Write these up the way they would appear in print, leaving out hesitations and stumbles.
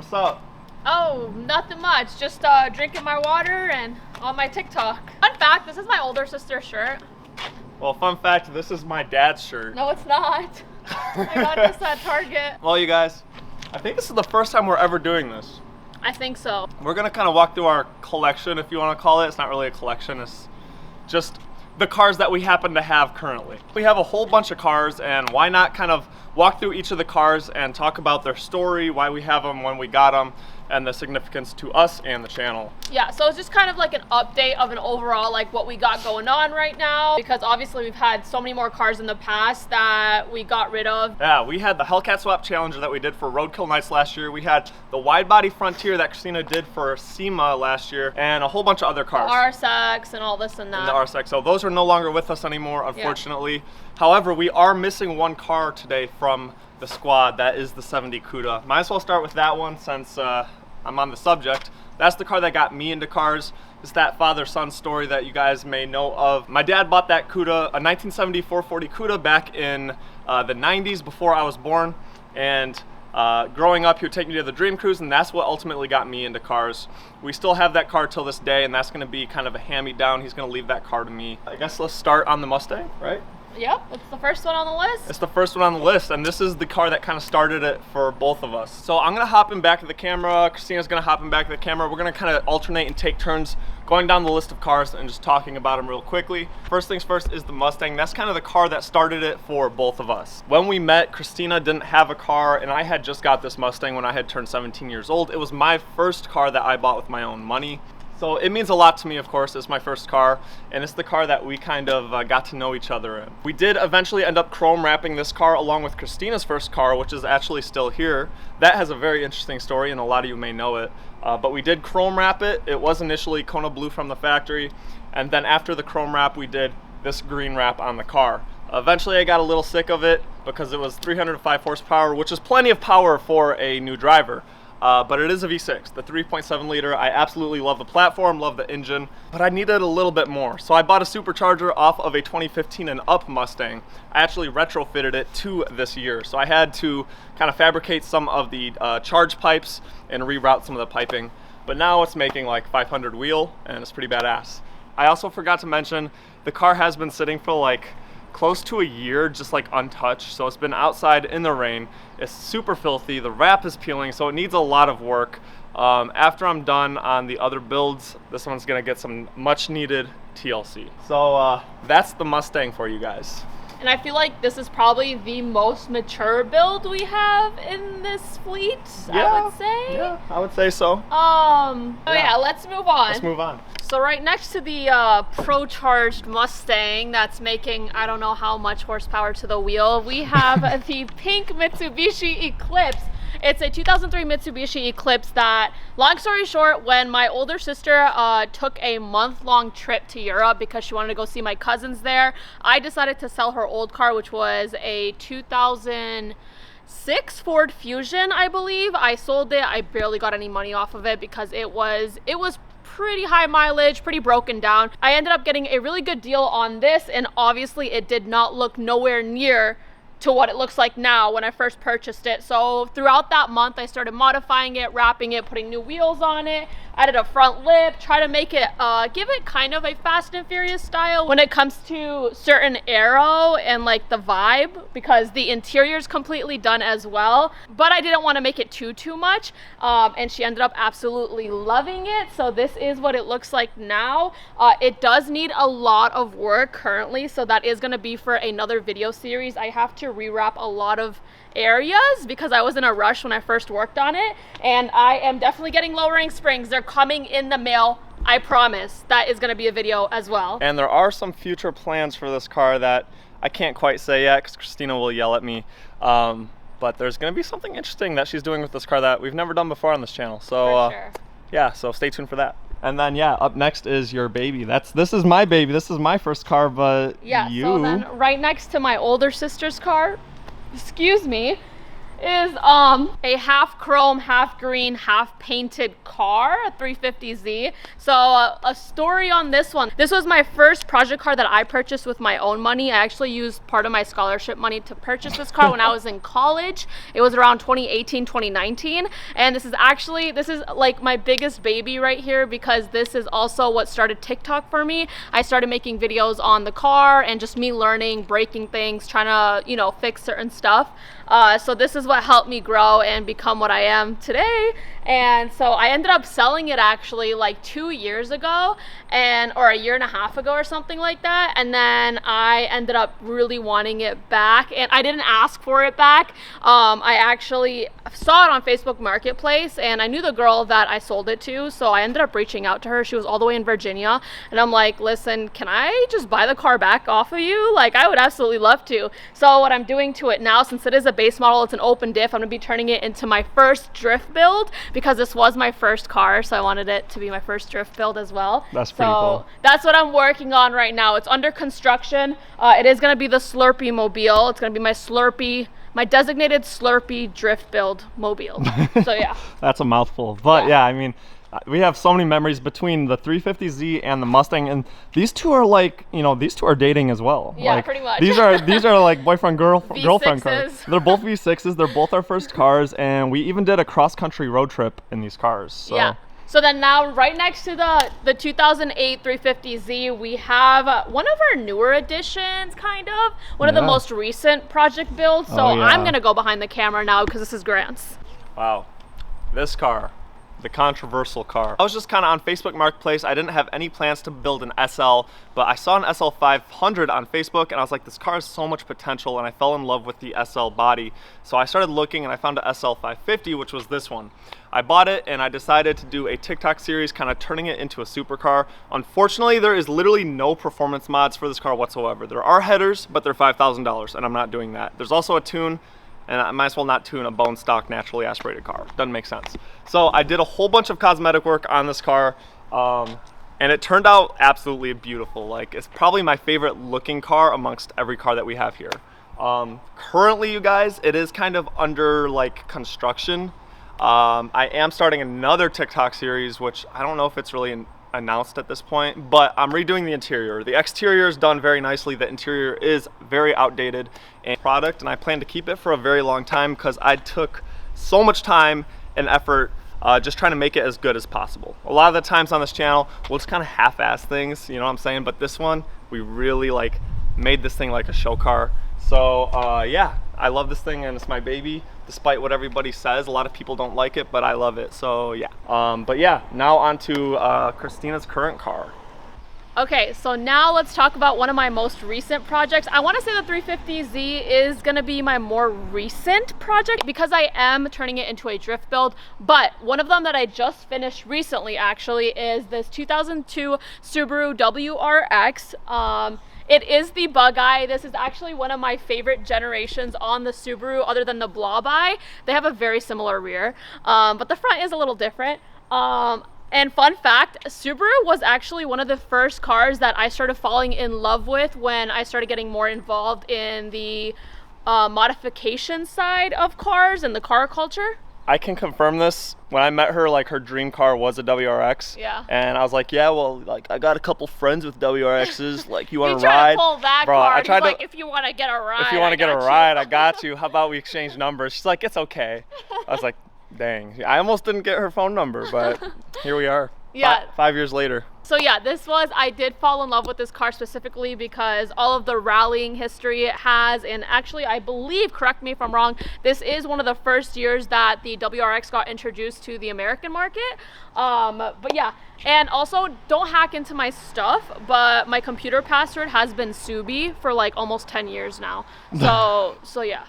what's up? Oh, nothing much. Just drinking my water and on my TikTok. Fun fact, this is my older sister's shirt. Well, fun fact, this is my dad's shirt. No, it's not. I got this at Target. Well, you guys, I think this is the first time we're ever doing this. I think so. We're gonna kind of walk through our collection, if you want to call it. It's not really a collection, it's just the cars that we happen to have currently. We have a whole bunch of cars, and why not kind of walk through each of the cars and talk about their story, why we have them, when we got them, and the significance to us and the channel. Yeah, so it's just kind of like an update of an overall like what we got going on right now, because obviously we've had so many more cars in the past that we got rid of. Yeah, we had the Hellcat Swap Challenger that we did for Roadkill Nights last year. We had the wide body Frontier that Christina did for SEMA last year, and a whole bunch of other cars. The RSX and all this and that. And the RSX, so those are no longer with us anymore, unfortunately. Yeah. However, we are missing one car today from the squad. That is the 70 CUDA. Might as well start with that one since I'm on the subject. That's the car that got me into cars. It's that father-son story that you guys may know of. My dad bought that CUDA, a 1970 440 CUDA back in the 90s before I was born. And growing up, he would take me to the Dream Cruise, and that's what ultimately got me into cars. We still have that car till this day, and that's gonna be kind of a hand-me-down. He's gonna leave that car to me. I guess let's start on the Mustang, right? Yep, it's the first one on the list. It's the first one on the list, and this is the car that kind of started it for both of us. So I'm gonna hop in back of the camera, Christina's gonna hop in back of the camera. We're gonna kind of alternate and take turns going down the list of cars and just talking about them real quickly. First things first is the Mustang. That's kind of the car that started it for both of us. When we met, Christina didn't have a car, and I had just got this Mustang when I had turned 17 years old. It was my first car that I bought with my own money. So it means a lot to me, of course. It's my first car, and it's the car that we kind of got to know each other in. We did eventually end up chrome wrapping this car along with Christina's first car, which is actually still here. That has a very interesting story, and a lot of you may know it. But we did chrome wrap it. It was initially Kona Blue from the factory, and then after the chrome wrap, we did this green wrap on the car. Eventually, I got a little sick of it because it was 305 horsepower, which is plenty of power for a new driver. But it is a V6, the 3.7 liter. I absolutely love the platform, love the engine, but I needed a little bit more. So I bought a supercharger off of a 2015 and up Mustang. I actually retrofitted it to this year. So I had to kind of fabricate some of the charge pipes and reroute some of the piping. But now it's making like 500 wheel, and it's pretty badass. I also forgot to mention, the car has been sitting for like close to a year, just like untouched. So it's been outside in the rain. It's super filthy. The wrap is peeling, so it needs a lot of work. After I'm done on the other builds, this one's gonna get some much needed TLC. So that's the Mustang for you guys. And I feel like this is probably the most mature build we have in this fleet, Yeah, I would say. Yeah, I would say so. Yeah, let's move on. Let's move on. So right next to the Pro-charged Mustang that's making I don't know how much horsepower to the wheel, we have the pink Mitsubishi Eclipse. It's a 2003 Mitsubishi Eclipse that, long story short, when my older sister took a month-long trip to Europe because she wanted to go see my cousins there, I decided to sell her old car, which was a 2006 Ford Fusion, I believe. I sold it. I barely got any money off of it because it was pretty high mileage, pretty broken down. I ended up getting a really good deal on this, and obviously it did not look nowhere near to what it looks like now when I first purchased it. So throughout that month, I started modifying it, wrapping it, putting new wheels on it, added a front lip, try to make it, give it kind of a Fast and Furious style when it comes to certain aero and like the vibe, because the interior is completely done as well. But I didn't want to make it too much, and she ended up absolutely loving it. So this is what it looks like now. It does need a lot of work currently, so that is going to be for another video series. I have to rewrap a lot of areas because I was in a rush when I first worked on it, and I am definitely getting lowering springs. They're coming in the mail, I promise. That is going to be a video as well. And there are some future plans for this car that I can't quite say yet because Christina will yell at me, but there's going to be something interesting that she's doing with this car that we've never done before on this channel. So sure. Yeah, so stay tuned for that. And then yeah, up next is your baby. This is my baby. This is my first car, but yeah, you... So then right next to my older sister's car, excuse me, is a half chrome, half green, half painted car, a 350Z. So a story on this one. This was my first project car that I purchased with my own money. I actually used part of my scholarship money to purchase this car when I was in college. It was around 2018, 2019. And this is like my biggest baby right here, because this is also what started TikTok for me. I started making videos on the car and just me learning, breaking things, trying to, you know, fix certain stuff. So this is what helped me grow and become what I am today. And so I ended up selling it actually like 2 years ago, or a year and a half ago or something like that. And then I ended up really wanting it back, and I didn't ask for it back. I actually saw it on Facebook Marketplace, and I knew the girl that I sold it to, so I ended up reaching out to her. She was all the way in Virginia, and I'm like, listen, can I just buy the car back off of you? Like, I would absolutely love to. So what I'm doing to it now, since it is a base model, it's an open diff, I'm gonna be turning it into my first drift build, because this was my first car, so I wanted it to be my first drift build as well. That's pretty cool. That's what I'm working on right now. It's under construction. It is going to be the Slurpee mobile. It's going to be my designated Slurpee drift build mobile. So yeah. That's a mouthful. But yeah, I mean, we have so many memories between the 350Z and the Mustang, and these two are like, you know, these two are dating as well. Yeah, like, pretty much. These are like girlfriend cars. They're both V6s. They're both our first cars, and we even did a cross-country road trip in these cars. So. Yeah. So then now, right next to the 2008 350Z, we have one of our newer additions, one of the most recent project builds. So I'm gonna go behind the camera now because this is Grant's. Wow, this car, the controversial car. I was just kind of on Facebook Marketplace. I didn't have any plans to build an SL, but I saw an SL 500 on Facebook, and I was like, this car has so much potential, and I fell in love with the SL body. So I started looking, and I found a SL 550, which was this one. I bought it, and I decided to do a TikTok series, kind of turning it into a supercar. Unfortunately, there is literally no performance mods for this car whatsoever. There are headers, but they're $5,000, and I'm not doing that. There's also a tune, and I might as well not tune a bone stock naturally aspirated car. Doesn't make sense. So I did a whole bunch of cosmetic work on this car, and it turned out absolutely beautiful. Like, it's probably my favorite looking car amongst every car that we have here. Currently, you guys, it is kind of under like construction. I am starting another TikTok series, which I don't know if it's really announced at this point, but I'm redoing the interior. The exterior is done very nicely. The interior is very outdated and product, and I plan to keep it for a very long time because I took so much time and effort just trying to make it as good as possible. A lot of the times on this channel, we'll just kind of half-ass things, you know what I'm saying? But this one, we really like made this thing like a show car. So yeah, I love this thing, and it's my baby. Despite what everybody says, a lot of people don't like it, but I love it. So yeah. But yeah, now on to Christina's current car. Okay, so now let's talk about one of my most recent projects. I want to say the 350Z is going to be my more recent project because I am turning it into a drift build. But one of them that I just finished recently actually is this 2002 Subaru WRX. It is the bug eye. This is actually one of my favorite generations on the Subaru other than the blob eye. They have a very similar rear, but the front is a little different. And fun fact, Subaru was actually one of the first cars that I started falling in love with when I started getting more involved in the modification side of cars and the car culture. I can confirm this. When I met her, like, her dream car was a WRX. Yeah. And I was like, yeah, well, like, I got a couple friends with WRXs. Like, you want to ride? ride? To pull that Bro, card. I tried He's like, if you want to get a ride, if you want to get a ride, I got you. How about we exchange numbers? She's like, it's okay. I was like, dang. I almost didn't get her phone number, but here we are. Yeah. 5 years later. So yeah, I did fall in love with this car specifically because all of the rallying history it has, and actually I believe, correct me if I'm wrong, this is one of the first years that the WRX got introduced to the American market. But yeah, and also don't hack into my stuff, but my computer password has been Subi for like almost 10 years now. So yeah.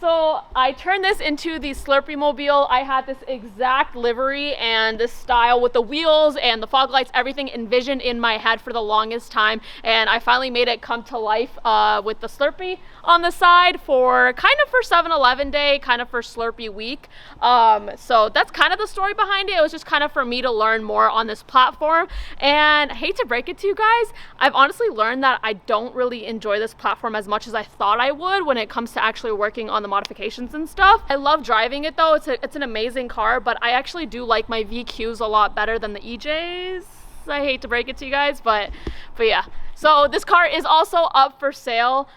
So I turned this into the Slurpee mobile. I had this exact livery and this style with the wheels and the fog fog lights, everything envisioned in my head for the longest time, and I finally made it come to life with the Slurpee on the side for 7-Eleven day, kind of for Slurpee week. So that's kind of the story behind it. It was just kind of for me to learn more on this platform, and I hate to break it to you guys, I've honestly learned that I don't really enjoy this platform as much as I thought I would when it comes to actually working on the modifications and stuff. I love driving it though. It's an amazing car, but I actually do like my VQs a lot better than the EJs. I hate to break it to you guys, but yeah. So this car is also up for sale,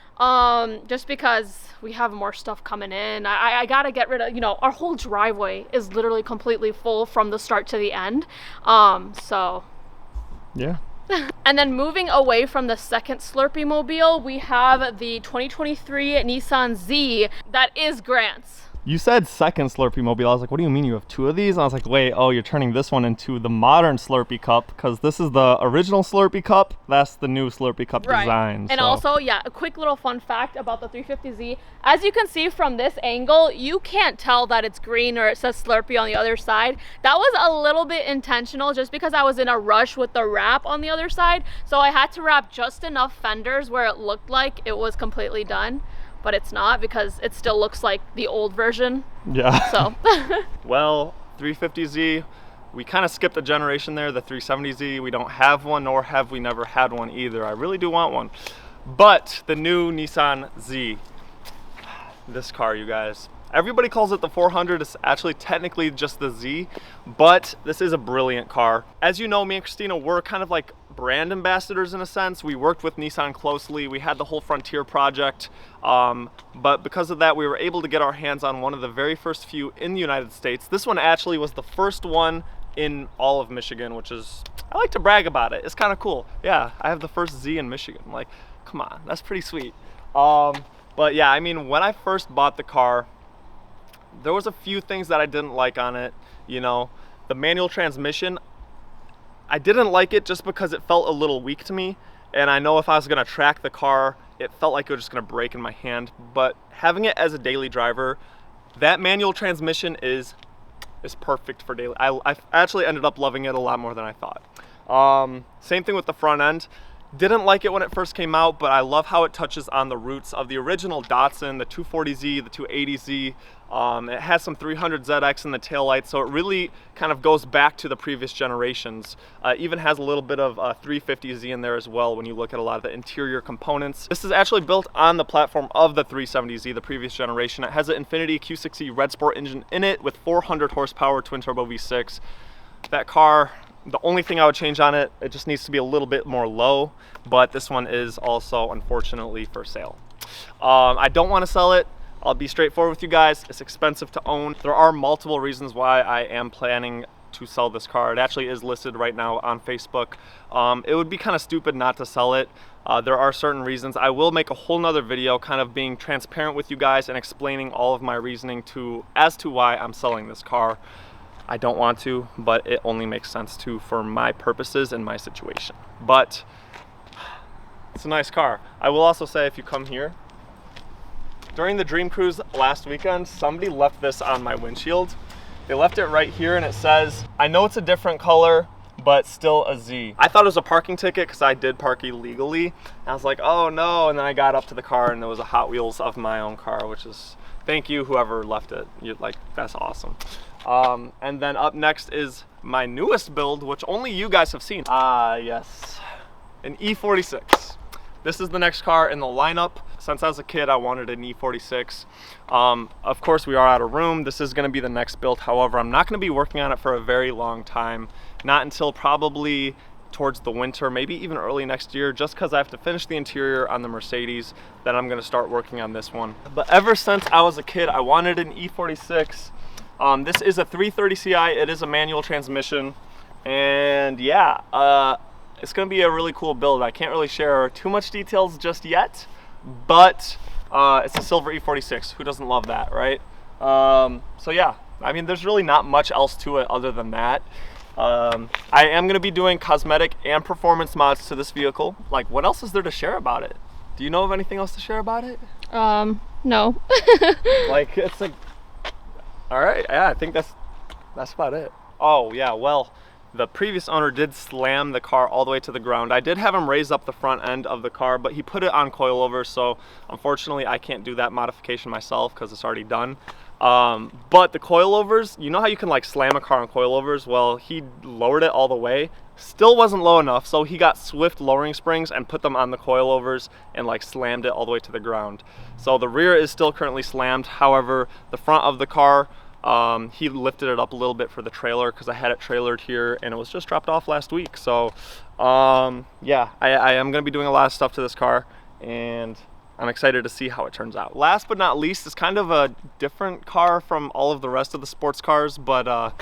just because we have more stuff coming in. I gotta get rid of, our whole driveway is literally completely full from the start to the end. So yeah. And then moving away from the second Slurpee mobile, we have the 2023 Nissan Z that is Grant's. You said second Slurpee mobile. I was like, what do you mean you have two of these? And I was like, wait, oh, you're turning this one into the modern Slurpee cup, because this is the original Slurpee cup. That's the new Slurpee cup design. And also, yeah, a quick little fun fact about the 350Z. As you can see from this angle, you can't tell that it's green or it says Slurpee on the other side. That was a little bit intentional just because I was in a rush with the wrap on the other side. So I had to wrap just enough fenders where it looked like it was completely done. But it's not, because it still looks like the old version. Yeah. So. Well, 350Z, we kind of skipped a generation there. The 370Z, we don't have one, nor have we never had one either. I really do want one. But the new Nissan Z, this car, you guys. Everybody calls it the 400. It's actually technically just the Z, but this is a brilliant car. As you know, me and Christina were kind of like brand ambassadors in a sense. We worked with Nissan closely. We had the whole Frontier project, but because of that, we were able to get our hands on one of the very first few in the United States. This one actually was the first one in all of Michigan, which is, I like to brag about it. It's kind of cool. Yeah, I have the first Z in Michigan. Like, come on, that's pretty sweet. But yeah, I mean, when I first bought the car, there was a few things that I didn't like on it. The manual transmission, I didn't like it just because it felt a little weak to me, and I know if I was gonna track the car, it felt like it was just gonna break in my hand. But having it as a daily driver, that manual transmission is perfect for daily. I actually ended up loving it a lot more than I thought. Same thing with the front end. Didn't like it when it first came out, but I love how it touches on the roots of the original Datsun, the 240Z, the 280Z. It has some 300ZX in the taillights, so it really kind of goes back to the previous generations. Even has a little bit of 350Z in there as well when you look at a lot of the interior components. This is actually built on the platform of the 370Z, the previous generation. It has an Infiniti Q6E Red Sport engine in it with 400 horsepower twin turbo V6. That car, the only thing I would change on it, it just needs to be a little bit more low, but this one is also unfortunately for sale. I don't want to sell it. I'll be straightforward with you guys. It's expensive to own. There are multiple reasons why I am planning to sell this car. It actually is listed right now on Facebook. It would be kind of stupid not to sell it. There are certain reasons. I will make a whole nother video kind of being transparent with you guys and explaining all of my reasoning as to why I'm selling this car. I don't want to, but it only makes sense to for my purposes and my situation. But it's a nice car. I will also say, if you come here, during the Dream Cruise last weekend, somebody left this on my windshield. They left it right here, and it says, I know it's a different color, but still a Z. I thought it was a parking ticket because I did park illegally. And I was like, oh no, and then I got up to the car and it was a Hot Wheels of my own car, which is, thank you whoever left it. You're like, that's awesome. And then up next is my newest build, which only you guys have seen. Yes, an E46. This is the next car in the lineup. Since I was a kid, I wanted an E46. Of course, we are out of room. This is gonna be the next build. However, I'm not gonna be working on it for a very long time. Not until probably towards the winter, maybe even early next year, just because I have to finish the interior on the Mercedes. Then I'm gonna start working on this one. But ever since I was a kid, I wanted an E46. This is a 330 Ci. It is a manual transmission. And yeah, it's gonna be a really cool build. I can't really share too much details just yet, but it's a silver E46. Who doesn't love that, right? So yeah, I mean, there's really not much else to it other than that. I am gonna be doing cosmetic and performance mods to this vehicle. Like, what else is there to share about it? Do you know of anything else to share about it? No. Like, it's like, all right, yeah, I think that's about it. Oh yeah, well, the previous owner did slam the car all the way to the ground. I did have him raise up the front end of the car, but he put it on coilovers, so unfortunately I can't do that modification myself because it's already done. But the coilovers, you know how you can like slam a car on coilovers? Well, he lowered it all the way, still wasn't low enough, so he got Swift lowering springs and put them on the coilovers and like slammed it all the way to the ground. So the rear is still currently slammed. However, the front of the car, he lifted it up a little bit for the trailer because I had it trailered here and it was just dropped off last week. So yeah, I am going to be doing a lot of stuff to this car, and I'm excited to see how it turns out. Last but not least, it's kind of a different car from all of the rest of the sports cars, but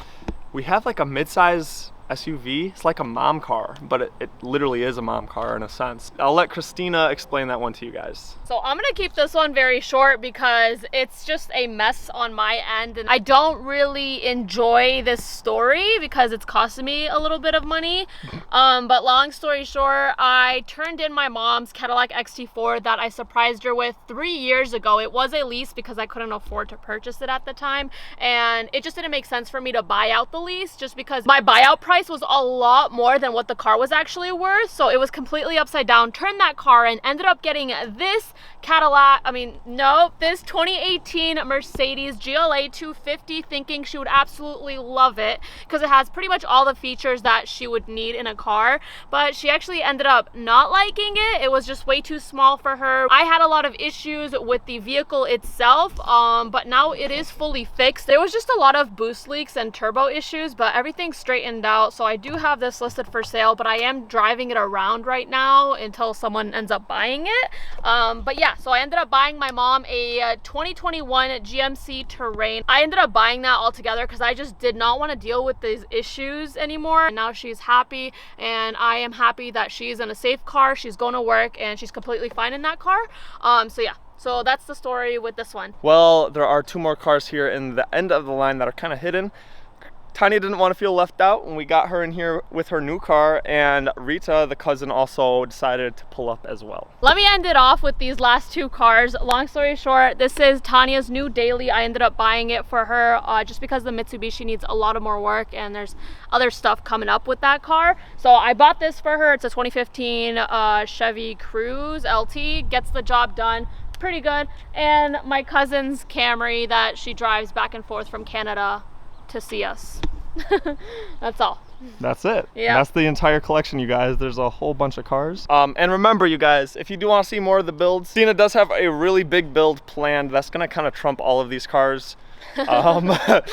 we have like a mid-size SUV. It's like a mom car, but it literally is a mom car in a sense. I'll let Christina explain that one to you guys. So I'm gonna keep this one very short because it's just a mess on my end, and I don't really enjoy this story because it's costing me a little bit of money. But long story short, I turned in my mom's Cadillac XT4 that I surprised her with 3 years ago. It was a lease because I couldn't afford to purchase it at the time, and it just didn't make sense for me to buy out the lease just because my buyout price was a lot more than what the car was actually worth. So it was completely upside down. Turned that car in, ended up getting this this 2018 Mercedes GLA 250, thinking she would absolutely love it because it has pretty much all the features that she would need in a car, but she actually ended up not liking it. It was just way too small for her. I had a lot of issues with the vehicle itself, but now it is fully fixed. There was just a lot of boost leaks and turbo issues, but everything's straightened out. So I do have this listed for sale, but I am driving it around right now until someone ends up buying it. But yeah, so I ended up buying my mom a 2021 GMC Terrain. I ended up buying that altogether because I just did not want to deal with these issues anymore. And now she's happy, and I am happy that she's in a safe car. She's going to work and she's completely fine in that car. So yeah. So that's the story with this one. Well, there are 2 more cars here in the end of the line that are kind of hidden. Tanya didn't want to feel left out when we got her in here with her new car, and Rita, the cousin, also decided to pull up as well. Let me end it off with these last 2 cars. Long story short, this is Tanya's new daily. I ended up buying it for her just because the Mitsubishi needs a lot of more work and there's other stuff coming up with that car. So I bought this for her. It's a 2015 Chevy Cruze LT. Gets the job done. Pretty good. And my cousin's Camry that she drives back and forth from Canada to see us. That's all. That's it. Yeah. That's the entire collection, you guys. There's a whole bunch of cars. And remember, you guys, if you do want to see more of the builds, Christina does have a really big build planned that's going to kind of trump all of these cars. But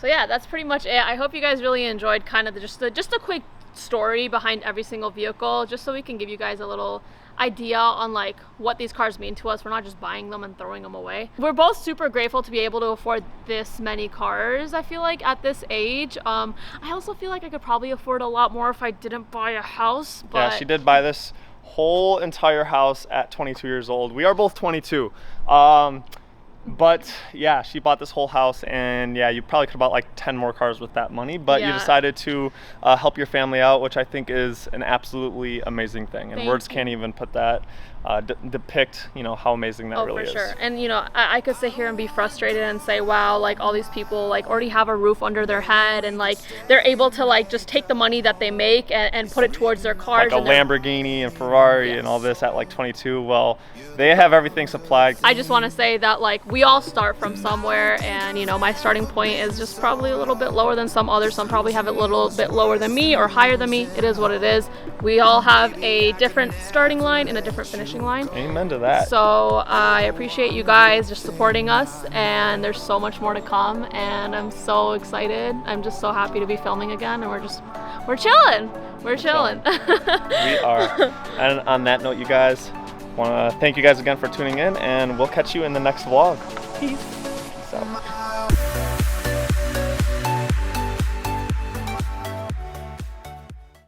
so yeah, that's pretty much it. I hope you guys really enjoyed kind of just a quick story behind every single vehicle, just so we can give you guys a little idea on like what these cars mean to us. We're not just buying them and throwing them away. We're both super grateful to be able to afford this many cars. I feel like at this age, I also feel like I could probably afford a lot more if I didn't buy a house. But yeah, she did buy this whole entire house at 22 years old. We are both 22. But yeah, she bought this whole house, and yeah, you probably could have bought like 10 more cars with that money, but you decided to help your family out, which I think is an absolutely amazing thing. And words can't even put that, depict, you know, how amazing that really is. Oh, for sure. And you know, I could sit here and be frustrated and say, wow, like all these people like already have a roof under their head, and like they're able to like just take the money that they make and put it towards their cars. Like a Lamborghini and Ferrari and all this at like 22. Well, they have everything supplied. I just want to say that like we all start from somewhere, and you know, my starting point is just probably a little bit lower than some others. Some probably have it a little bit lower than me or higher than me. It is what it is. We all have a different starting line and a different finishing line. Amen to that. So I appreciate you guys just supporting us, and there's so much more to come, and I'm so excited. I'm just so happy to be filming again, and we're chilling. We're chilling. We are. And on that note, you guys, want to thank you guys again for tuning in, and we'll catch you in the next vlog. Peace. So.